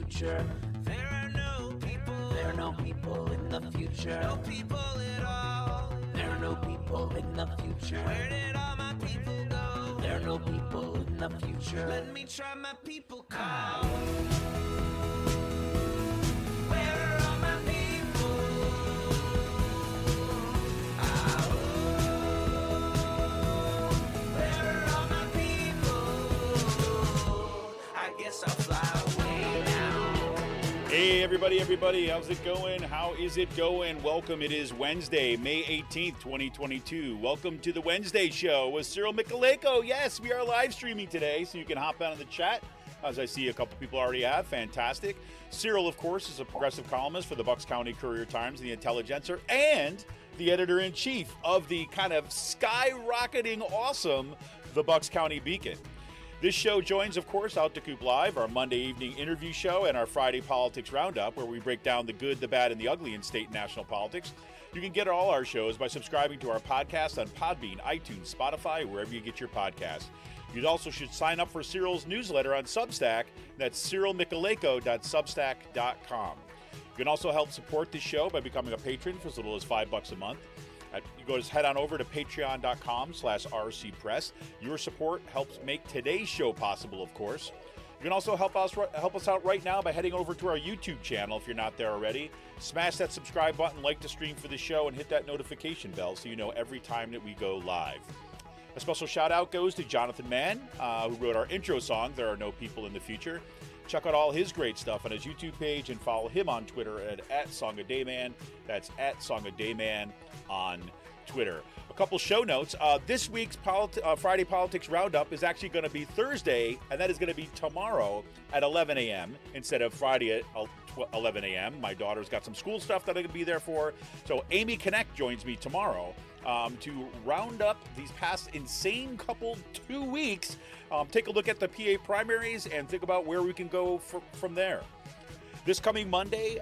future. There are no people. There are no people in the future. No people at all. There are no people in the future. Where did all my people go? There are no people in the future. Let me try my people call. Where are all my people? Where are all my people? I guess I'll fly away now. Hey, everybody, how's it going? How is it going? Welcome. It is Wednesday, May 18th, 2022. Welcome to the Wednesday show with Cyril Mychalejko. Yes, we are live streaming today, so you can hop on in the chat, as I see a couple people already have. Fantastic. Cyril, of course, is a progressive columnist for the Bucks County Courier-Times and the Intelligencer, and the editor-in-chief of the kind of skyrocketing awesome The Bucks County Beacon. This show joins, of course, Out to Coop Live, our Monday evening interview show, and our Friday Politics Roundup, where we break down the good, the bad, and the ugly in state and national politics. You can get all our shows by subscribing to our podcast on Podbean, iTunes, Spotify, wherever you get your podcasts. You also should sign up for Cyril's newsletter on Substack. That's cyrilmychalejko.substack.com. You can also help support this show by becoming a patron for as little as $5 a month. You go head on over to patreon.com/rcpress. Your support helps make today's show possible, of course. You can also help us out right now by heading over to our YouTube channel if you're not there already. Smash that subscribe button, like the stream for the show, and hit that notification bell so you know every time that we go live. A special shout out goes to Jonathan Mann, who wrote our intro song, There Are No People in the Future. Check out all his great stuff on his YouTube page and follow him on Twitter at @SongADayman. That's @SongADayman on Twitter. A couple show notes. This week's Friday Politics Roundup is actually going to be Thursday, and that is going to be tomorrow at 11 a.m. instead of Friday at 11 a.m. My daughter's got some school stuff that I'm going to be there for. So Amy Connect joins me tomorrow to round up these past insane couple 2 weeks, take a look at the PA primaries, and think about where we can go from there. This coming Monday,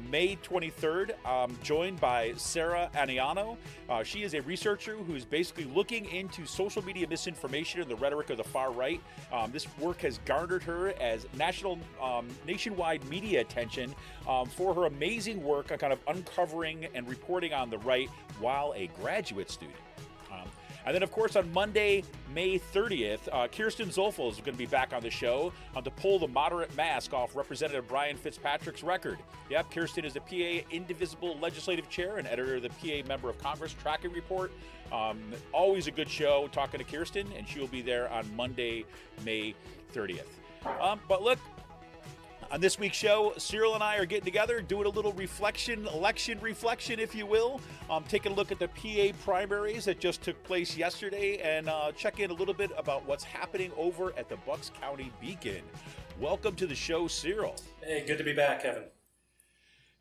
May 23rd, I'm joined by Sarah Aniano. She is a researcher who's basically looking into social media misinformation and the rhetoric of the far right. This work has garnered her as nationwide media attention for her amazing work on kind of uncovering and reporting on the right while a graduate student. And then, of course, on Monday, May 30th, Kirsten Zoelfel is going to be back on the show to pull the moderate mask off Representative Brian Fitzpatrick's record. Yep, Kirsten is the PA Indivisible Legislative Chair and editor of the PA Member of Congress Tracking Report. Always a good show talking to Kirsten, and she will be there on Monday, May 30th. But look, on this week's show, Cyril and I are getting together, doing a little election reflection, if you will. Taking a look at the PA primaries that just took place yesterday and check in a little bit about what's happening over at the Bucks County Beacon. Welcome to the show, Cyril. Hey, good to be back, Kevin.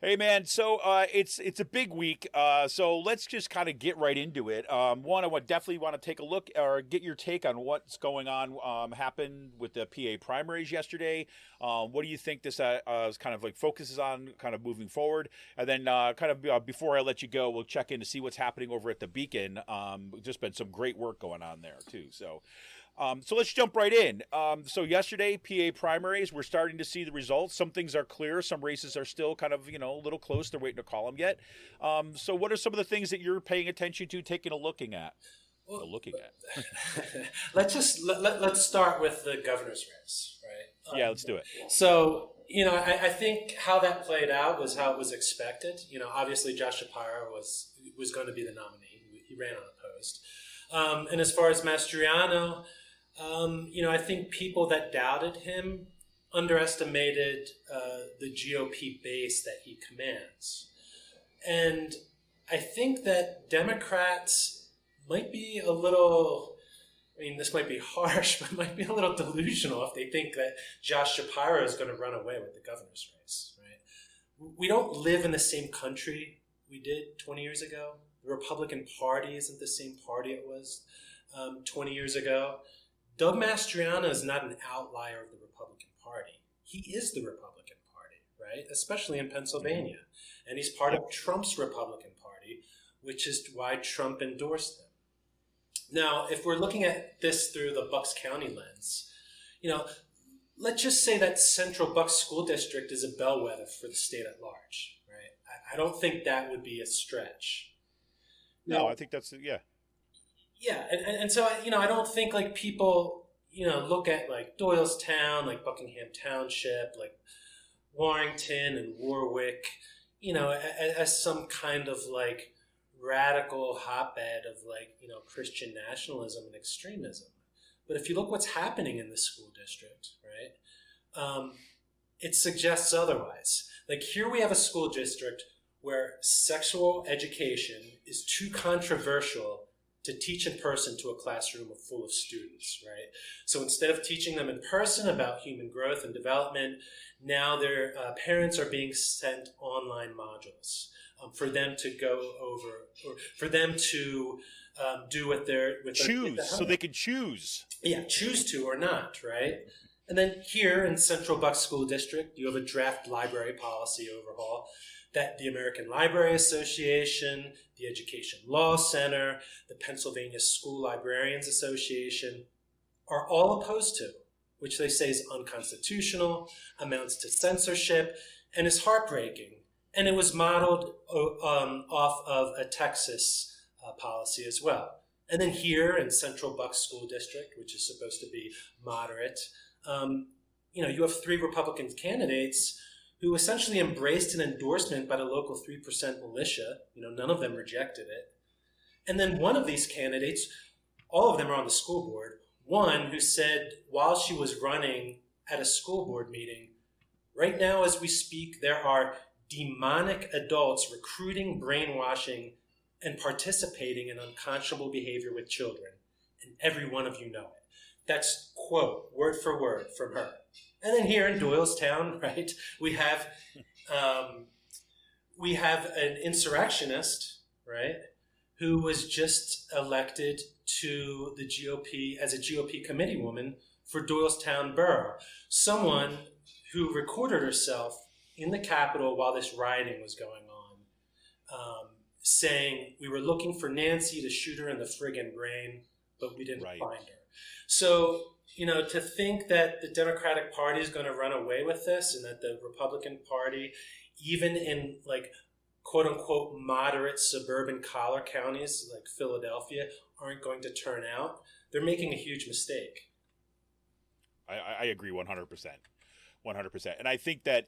Hey, man, so it's a big week, so let's just kind of get right into it. One, I would definitely want to take a look or get your take on what's going on, happened with the PA primaries yesterday. What do you think this kind of like focuses on kind of moving forward? And then before I let you go, we'll check in to see what's happening over at the Beacon. Just been some great work going on there, too, so... So let's jump right in. So yesterday, PA primaries, we're starting to see the results. Some things are clear. Some races are still kind of, a little close. They're waiting to call them yet. So what are some of the things that you're paying attention to, taking a looking at? Let's start with the governor's race, right? Yeah, let's do it. So, I think how that played out was how it was expected. Obviously Josh Shapiro was going to be the nominee. He ran unopposed. And as far as Mastriano, I think people that doubted him underestimated the GOP base that he commands. And I think that Democrats might be a little, this might be harsh, but might be a little delusional if they think that Josh Shapiro is going to run away with the governor's race, right? We don't live in the same country we did 20 years ago. The Republican Party isn't the same party it was 20 years ago. Doug Mastriano is not an outlier of the Republican Party. He is the Republican Party, right? Especially in Pennsylvania. And he's part of Trump's Republican Party, which is why Trump endorsed him. Now, if we're looking at this through the Bucks County lens, let's just say that Central Bucks School District is a bellwether for the state at large, right? I don't think that would be a stretch. No, I think that's yeah. Yeah, and so I don't think like people look at like Doylestown, like Buckingham Township, like Warrington and Warwick, as some kind of like radical hotbed of like Christian nationalism and extremism. But if you look what's happening in the school district, right, it suggests otherwise. Like here we have a school district where sexual education is too controversial to teach in person to a classroom full of students, right? So instead of teaching them in person about human growth and development, now their parents are being sent online modules for them to go over, or for them to do with their choose, so they can choose. Yeah, choose to or not, right? And then here in Central Bucks School District, you have a draft library policy overhaul that the American Library Association, the Education Law Center, the Pennsylvania School Librarians Association are all opposed to, which they say is unconstitutional, amounts to censorship, and is heartbreaking. And it was modeled off of a Texas policy as well. And then here in Central Bucks School District, which is supposed to be moderate, you have 3 Republican candidates who essentially embraced an endorsement by the local 3% militia. None of them rejected it. And then one of these candidates, all of them are on the school board, one who said while she was running at a school board meeting, right now as we speak, there are demonic adults recruiting, brainwashing, and participating in unconscionable behavior with children. And every one of you know it. That's quote, word for word from her. And then here in Doylestown, right, we have an insurrectionist, right, who was just elected to the GOP as a GOP committee woman for Doylestown Borough. Someone who recorded herself in the Capitol while this rioting was going on, saying, we were looking for Nancy to shoot her in the friggin' brain, but we didn't find her. So, to think that the Democratic Party is going to run away with this and that the Republican Party, even in like quote unquote moderate suburban collar counties like Philadelphia, aren't going to turn out, they're making a huge mistake. I agree 100%. 100%. And I think that,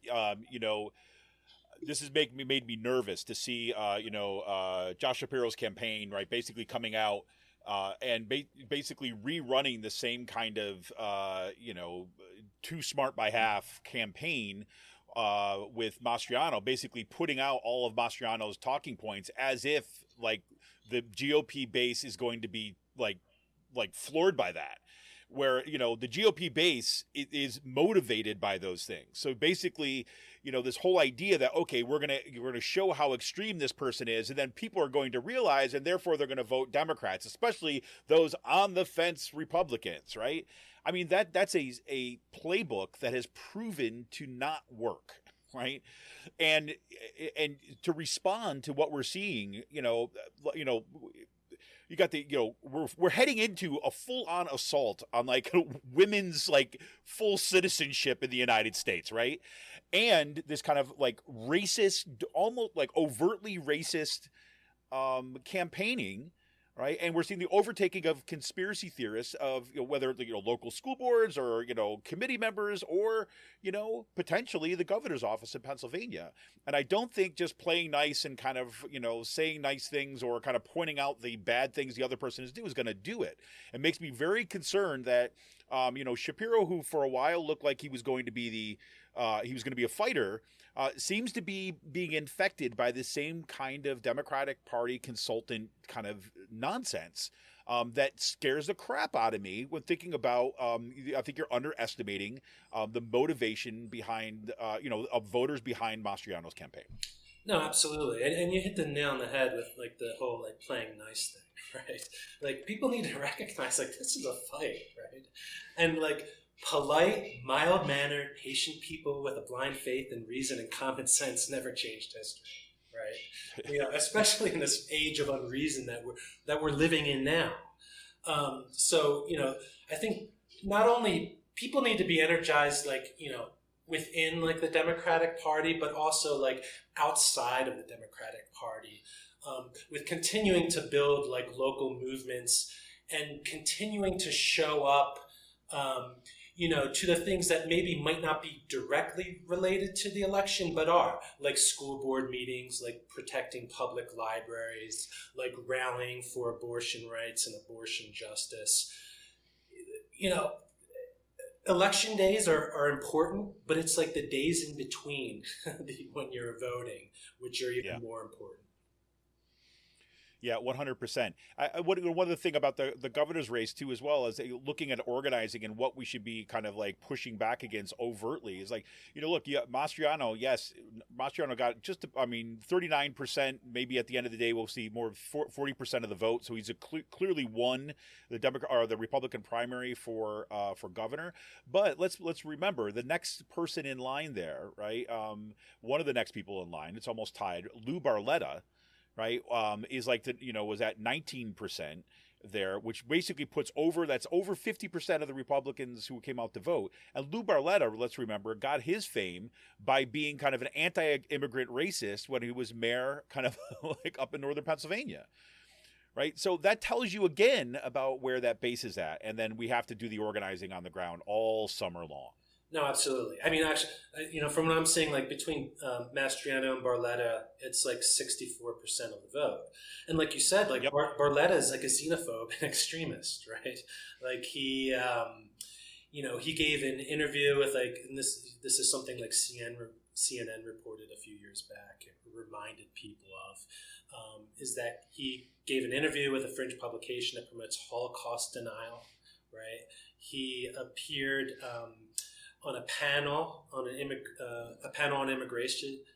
this has made me nervous to see, Josh Shapiro's campaign, right, basically coming out and basically rerunning the same kind of, too smart by half campaign with Mastriano, basically putting out all of Mastriano's talking points as if like the GOP base is going to be like floored by that. Where, the GOP base is motivated by those things. So basically, this whole idea that, okay, we're going to show how extreme this person is, and then people are going to realize, and therefore they're going to vote Democrats, especially those on the fence Republicans, right? I mean, that's a playbook that has proven to not work, right? And to respond to what we're seeing, you got the, we're heading into a full-on assault on like women's like full citizenship in the United States, right? And this kind of like racist, almost like overtly racist campaigning, right? And we're seeing the overtaking of conspiracy theorists of whether local school boards or committee members or potentially the governor's office in Pennsylvania. And I don't think just playing nice and kind of saying nice things or kind of pointing out the bad things the other person is doing is going to do it. It makes me very concerned that Shapiro, who for a while looked like he was going to be a fighter, seems to be being infected by the same kind of Democratic Party consultant kind of nonsense that scares the crap out of me when thinking about, I think you're underestimating the motivation behind, of voters behind Mastriano's campaign. No, absolutely. And you hit the nail on the head with like the whole like playing nice thing, right? Like people need to recognize like this is a fight, right? And like polite, mild-mannered, patient people with a blind faith in reason and common sense never changed history, right? Especially in this age of unreason that we're living in now. So I think not only people need to be energized, like, within like the Democratic Party, but also like outside of the Democratic Party, with continuing to build like local movements and continuing to show up, to the things that maybe might not be directly related to the election, but are like school board meetings, like protecting public libraries, like rallying for abortion rights and abortion justice. Election days are important, but it's like the days in between when you're voting, which are even more important. Yeah, 100%. One of the thing about the governor's race too, as well, is looking at organizing and what we should be kind of like pushing back against overtly is like, look, Mastriano, yes, Mastriano got 39%. Maybe at the end of the day, we'll see more 40% of the vote. So he's clearly won the Democrat or the Republican primary for governor. But let's remember the next person in line there, right? One of the next people in line, it's almost tied. Lou Barletta, right, is like was at 19% there, which basically that's over 50% of the Republicans who came out to vote. And Lou Barletta, let's remember, got his fame by being kind of an anti-immigrant racist when he was mayor kind of like up in northern Pennsylvania. Right. So that tells you again about where that base is at. And then we have to do the organizing on the ground all summer long. No, absolutely. I mean, actually, from what I'm seeing, like between Mastriano and Barletta, it's like 64% of the vote. And like you said, like Barletta is like a xenophobe and extremist, right? Like he gave an interview with and this is something like CNN reported a few years back, and reminded people of, is that he gave an interview with a fringe publication that promotes Holocaust denial, right? He appeared on a panel on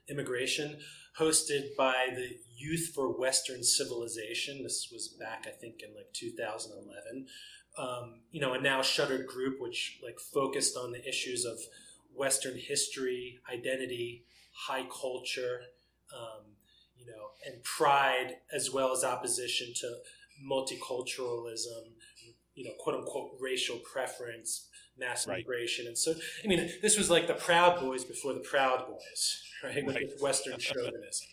immigration hosted by the Youth for Western Civilization. This was back, I think, in like 2011. A now shuttered group which like focused on the issues of Western history, identity, high culture, and pride, as well as opposition to multiculturalism, quote unquote racial preference, mass migration. And so, I mean, this was like the Proud Boys before the Proud Boys, right? With Western chauvinism.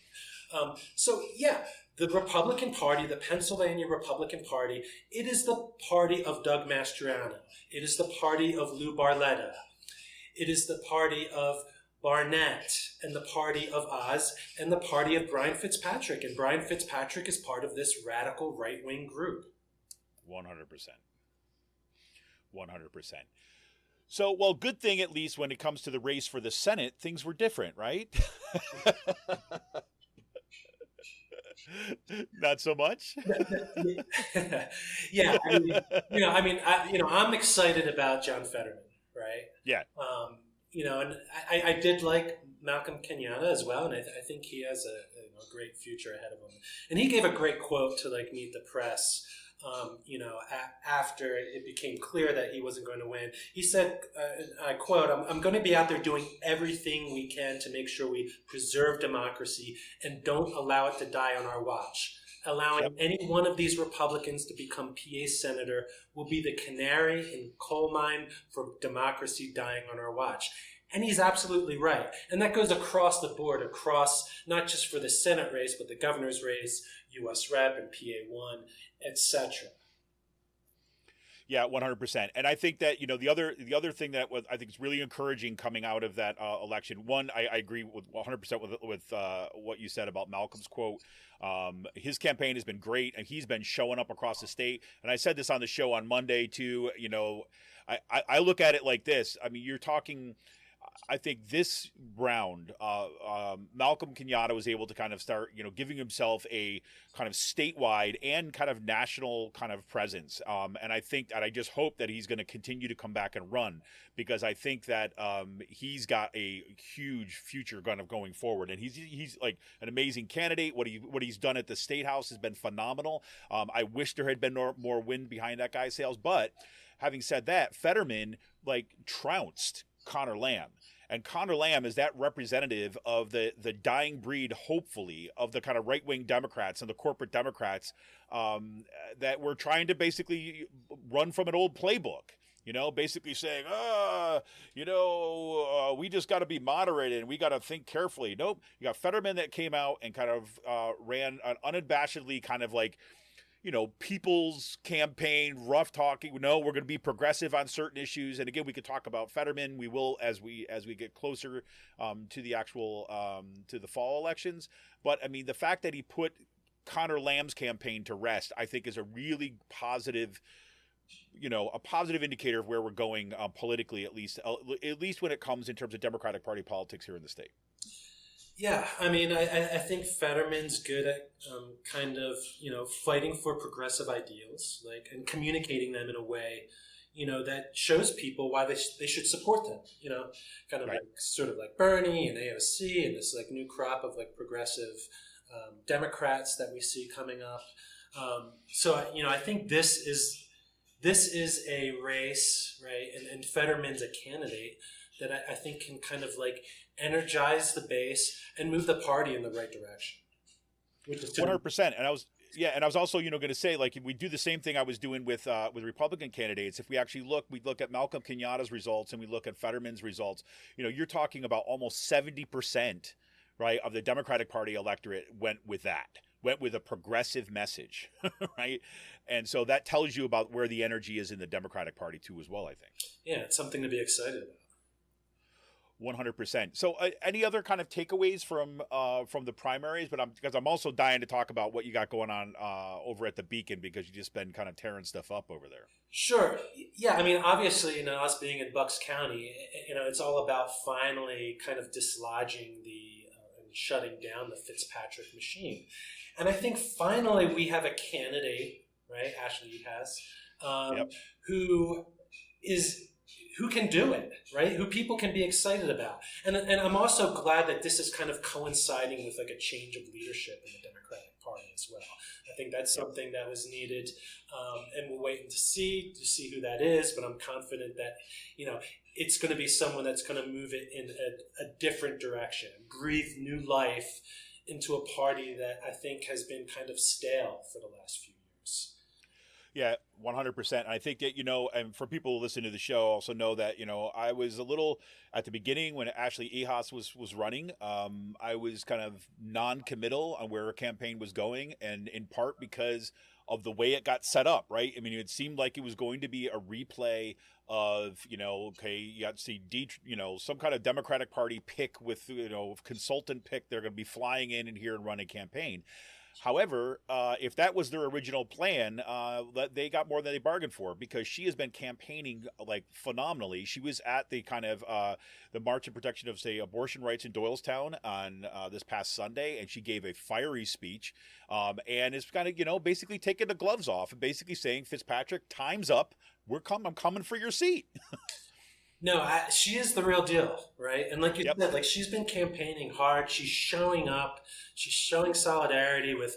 The Republican Party, the Pennsylvania Republican Party, it is the party of Doug Mastriano. It is the party of Lou Barletta. It is the party of Barnett and the party of Oz and the party of Brian Fitzpatrick. And Brian Fitzpatrick is part of this radical right-wing group. 100%. 100%. So, well, good thing at least when it comes to the race for the Senate, things were different, right? Not so much. Yeah, I'm excited about John Fetterman, right? Yeah. And I did like Malcolm Kenyatta as well, and I think he has a great future ahead of him. And he gave a great quote to like Meet the Press. After it became clear that he wasn't going to win, he said, I quote, I'm going to be out there doing everything we can to make sure we preserve democracy and don't allow it to die on our watch. Allowing any one of these Republicans to become PA senator will be the canary in coal mine for democracy dying on our watch. And he's absolutely right. And that goes across the board, across not just for the Senate race, but the governor's race, U.S. Rep and PA1, etc. Yeah, 100%. And I think that, the other thing that I think is really encouraging coming out of that election, one, I agree with 100% with what you said about Malcolm's quote. His campaign has been great, and he's been showing up across the state. And I said this on the show on Monday too. I look at it like this. I mean, you're talking. I think this round, Malcolm Kenyatta was able to kind of start, giving himself a kind of statewide and kind of national kind of presence. And I think that I just hope that he's going to continue to come back and run, because I think that he's got a huge future kind of going forward. And he's like an amazing candidate. What he's done at the State House has been phenomenal. I wish there had been more wind behind that guy's sails. But having said that, Fetterman trounced Connor Lamb. And Connor Lamb is that representative of the dying breed, hopefully, of the kind of right-wing Democrats and the corporate Democrats that were trying to basically run from an old playbook. basically saying, we just got to be moderated and we got to think carefully. Nope. You got Fetterman that came out and kind of ran an unabashedly kind of like, people's campaign, rough talking. No, we're going to be progressive on certain issues. And again, we could talk about Fetterman. We will as we get closer to the actual to the fall elections. But I mean, the fact that he put Connor Lamb's campaign to rest, I think, is a really positive, a positive indicator of where we're going politically, at least when it comes in terms of Democratic Party politics here in the state. Yeah, I mean, I think Fetterman's good at kind of, fighting for progressive ideals, and communicating them in a way, that shows people why they should support them, kind of right. sort of like Bernie and AOC and this new crop of progressive Democrats that we see coming up. So, I think this is a race, right? And Fetterman's a candidate that I think can kind of energize the base and move the party in the right direction. 100%. And I was also, going to say, if we do the same thing I was doing with Republican candidates, if we actually we look at Malcolm Kenyatta's results and we look at Fetterman's results, you're talking about almost 70%, right, of the Democratic Party electorate went with a progressive message, right? And so that tells you about where the energy is in the Democratic Party too, as well, I think. Yeah, it's something to be excited about. 100%. So any other kind of takeaways from the primaries? But because I'm also dying to talk about what you got going on over at the Beacon, because you've just been kind of tearing stuff up over there. Sure. Yeah. I mean, obviously, us being in Bucks County, it's all about finally kind of dislodging and shutting down the Fitzpatrick machine. And I think finally we have a candidate, right? Ashleyhos, yep. who can do it, right? Who people can be excited about. And I'm also glad that this is kind of coinciding with a change of leadership in the Democratic Party as well. I think that's something that was needed, and we'll wait to see who that is, but I'm confident that, it's going to be someone that's going to move it in a different direction, breathe new life into a party that I think has been kind of stale for the last few years. Yeah, 100%. And I think that, and for people who listen to the show also know that, I was a little at the beginning when Ashleyhos was running. I was kind of non-committal on where her campaign was going, and in part because of the way it got set up, right? I mean, it seemed like it was going to be a replay of, you got to see, some kind of Democratic Party pick with, consultant pick. They're going to be flying in here and run a campaign. However, if that was their original plan, they got more than they bargained for, because she has been campaigning phenomenally. She was at the kind of the March in Protection of, say, abortion rights in Doylestown on this past Sunday, and she gave a fiery speech, and is kind of basically taking the gloves off and basically saying, Fitzpatrick, time's up. I'm coming for your seat. No, she is the real deal, right? And like you yep. said, she's been campaigning hard. She's showing up. She's showing solidarity with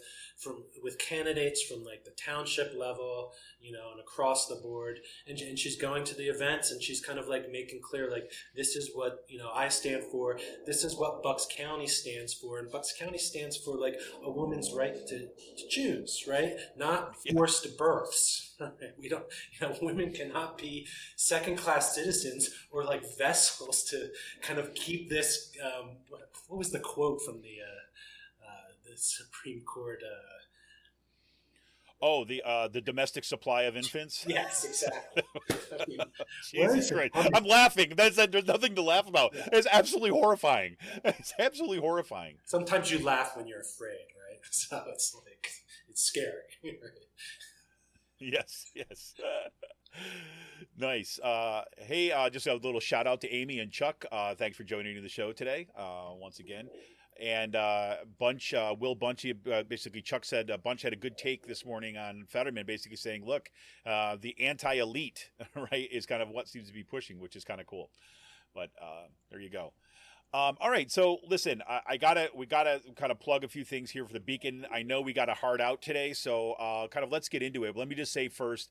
candidates from the township level, and across the board. And she's going to the events, and she's kind of making clear, this is what, I stand for. This is what Bucks County stands for. And Bucks County stands for a woman's right to choose, right? Not forced births. We don't, women cannot be second-class citizens or vessels to kind of keep this. What was the quote from the Supreme Court? The domestic supply of infants. Yes, exactly. Jesus Christ! I'm laughing. There's nothing to laugh about. It's absolutely horrifying. It's absolutely horrifying. Sometimes you laugh when you're afraid, right? So it's it's scary. Yes. Nice. Hey, just a little shout out to Amy and Chuck. Thanks for joining the show today once again. And Will Bunchy, basically Chuck said Bunch had a good take this morning on Fetterman, basically saying, look, the anti-elite, right, is kind of what seems to be pushing, which is kind of cool. But there you go. All right, so listen, we gotta kind of plug a few things here for the Beacon. I know we got a hard out today, so kind of let's get into it. But let me just say first,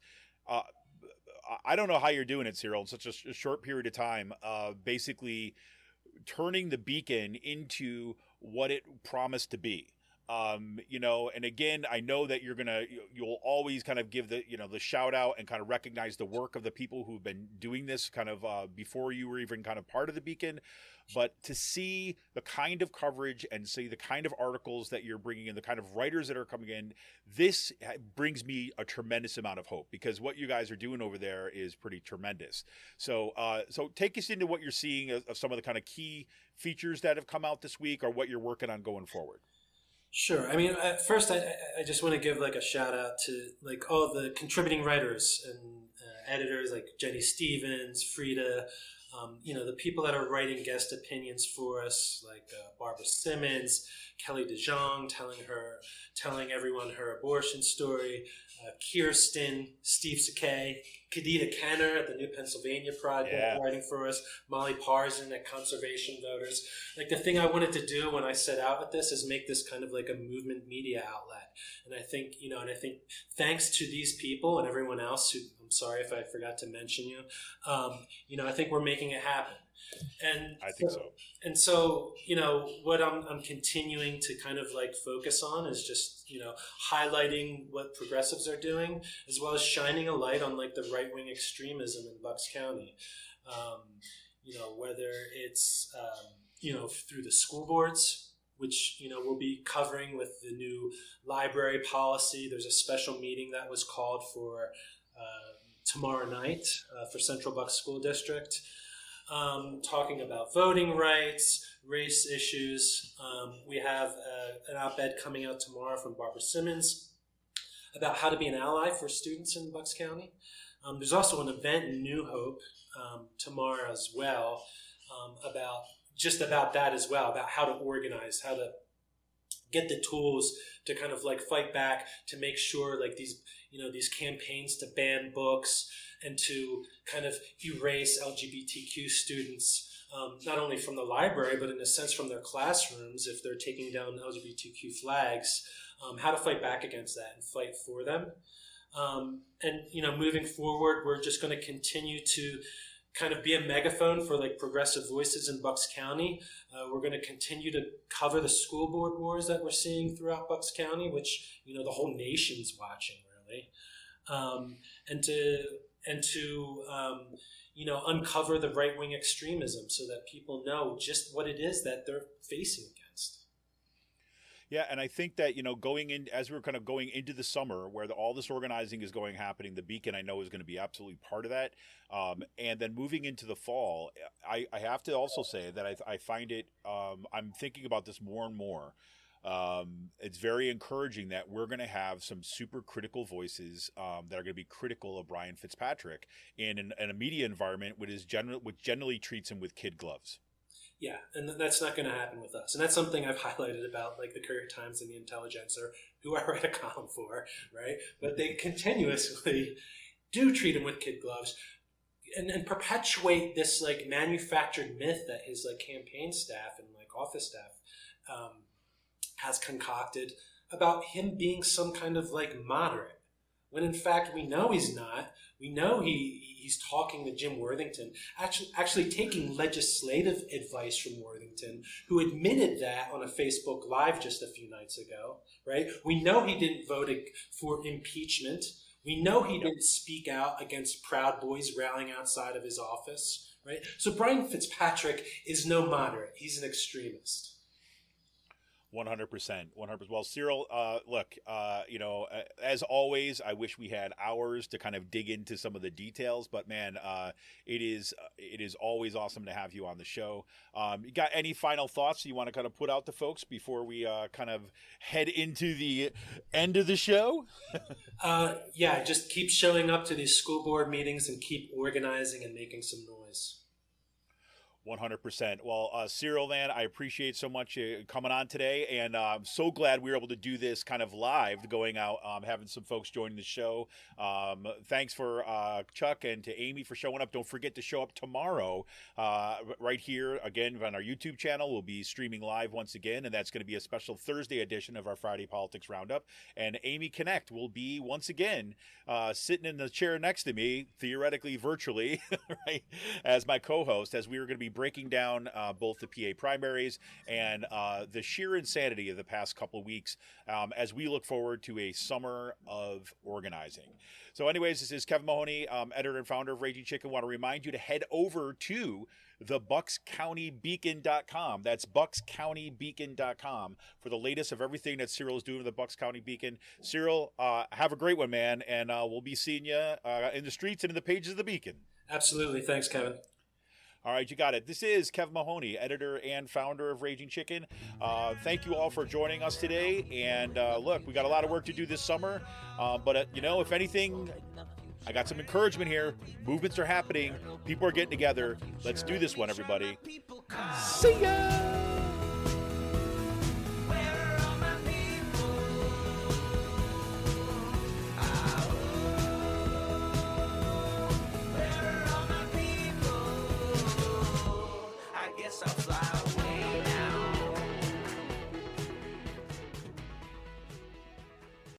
I don't know how you're doing it, Cyril, in such a short period of time. Basically, turning the Beacon into what it promised to be. And again, I know that you'll always kind of give the shout out and kind of recognize the work of the people who've been doing this kind of before you were even kind of part of the Beacon. But to see the kind of coverage and see the kind of articles that you're bringing in, the kind of writers that are coming in, this brings me a tremendous amount of hope, because what you guys are doing over there is pretty tremendous. So take us into what you're seeing of some of the kind of key features that have come out this week, or what you're working on going forward. Sure. I mean, at first, I just want to give like a shout out to like all the contributing writers and editors like Jenny Stevens, Frida, the people that are writing guest opinions for us, like Barbara Simmons, Kelly DeJong, telling everyone her abortion story, Kirsten, Steve Sakay, Kadita Kenner at the New Pennsylvania Project writing for us, Molly Parson at Conservation Voters. Like, the thing I wanted to do when I set out with this is make this kind of like a movement media outlet. And I think, thanks to these people and everyone else who, I'm sorry if I forgot to mention you, I think we're making it happen. And I think so. And so, what I'm continuing to kind of like focus on is just, highlighting what progressives are doing, as well as shining a light on like the right-wing extremism in Bucks County. Whether it's, through the school boards, which, we'll be covering with the new library policy. There's a special meeting that was called for tomorrow night for Central Bucks School District. Talking about voting rights, race issues. We have an op-ed coming out tomorrow from Barbara Simmons about how to be an ally for students in Bucks County. There's also an event in New Hope tomorrow as well about that as well, about how to organize, how to get the tools to kind of like fight back, to make sure like these campaigns to ban books and to kind of erase LGBTQ students, not only from the library, but in a sense from their classrooms if they're taking down LGBTQ flags, how to fight back against that and fight for them. Moving forward, we're just going to continue to kind of be a megaphone for like progressive voices in Bucks County. We're going to continue to cover the school board wars that we're seeing throughout Bucks County, which, the whole nation's watching really. And to uncover the right-wing extremism so that people know just what it is that they're facing against. Yeah, and I think that, as we're kind of going into the summer where all this organizing is happening, the Beacon, I know, is going to be absolutely part of that. And then moving into the fall, I have to also say that I find it, I'm thinking about this more and more. It's very encouraging that we're going to have some super critical voices that are going to be critical of Brian Fitzpatrick in a media environment which generally treats him with kid gloves. Yeah, and that's not going to happen with us. And that's something I've highlighted about like the Courier Times and the Intelligencer, who I write a column for, right? But they continuously do treat him with kid gloves and perpetuate this like manufactured myth that his like campaign staff and like office staff has concocted about him being some kind of like moderate, when in fact we know he's not. We know he's talking to Jim Worthington, actually taking legislative advice from Worthington, who admitted that on a Facebook Live just a few nights ago, right? We know he didn't vote for impeachment. We know he didn't speak out against Proud Boys rallying outside of his office, right? So Brian Fitzpatrick is no moderate. He's an extremist. 100%. 100%. Well, Cyril, look, as always, I wish we had hours to kind of dig into some of the details, but man, it is always awesome to have you on the show. You got any final thoughts you want to kind of put out to folks before we kind of head into the end of the show? Yeah, just keep showing up to these school board meetings and keep organizing and making some noise. 100%. Well, Cyril, man, I appreciate so much coming on today, and I'm so glad we were able to do this kind of live, going out, having some folks join the show. Thanks for Chuck and to Amy for showing up. Don't forget to show up tomorrow right here again on our YouTube channel. We'll be streaming live once again, and that's going to be a special Thursday edition of our Friday Politics Roundup. And Amy Connect will be once again sitting in the chair next to me, theoretically virtually, right, as my co-host, as we are going to be breaking down both the PA primaries and the sheer insanity of the past couple of weeks as we look forward to a summer of organizing. So anyways, this is Kevin Mahoney, editor and founder of Raging Chicken. I want to remind you to head over to the BucksCountyBeacon.com. That's BucksCountyBeacon.com for the latest of everything that Cyril is doing with the Bucks County Beacon. Cyril, have a great one, man, and we'll be seeing you in the streets and in the pages of the Beacon. Absolutely. Thanks, Kevin. All right, you got it. This is Kevin Mahoney, editor and founder of Raging Chicken. Thank you all for joining us today. And look, we got a lot of work to do this summer. But, if anything, I got some encouragement here. Movements are happening. People are getting together. Let's do this one, everybody. See ya!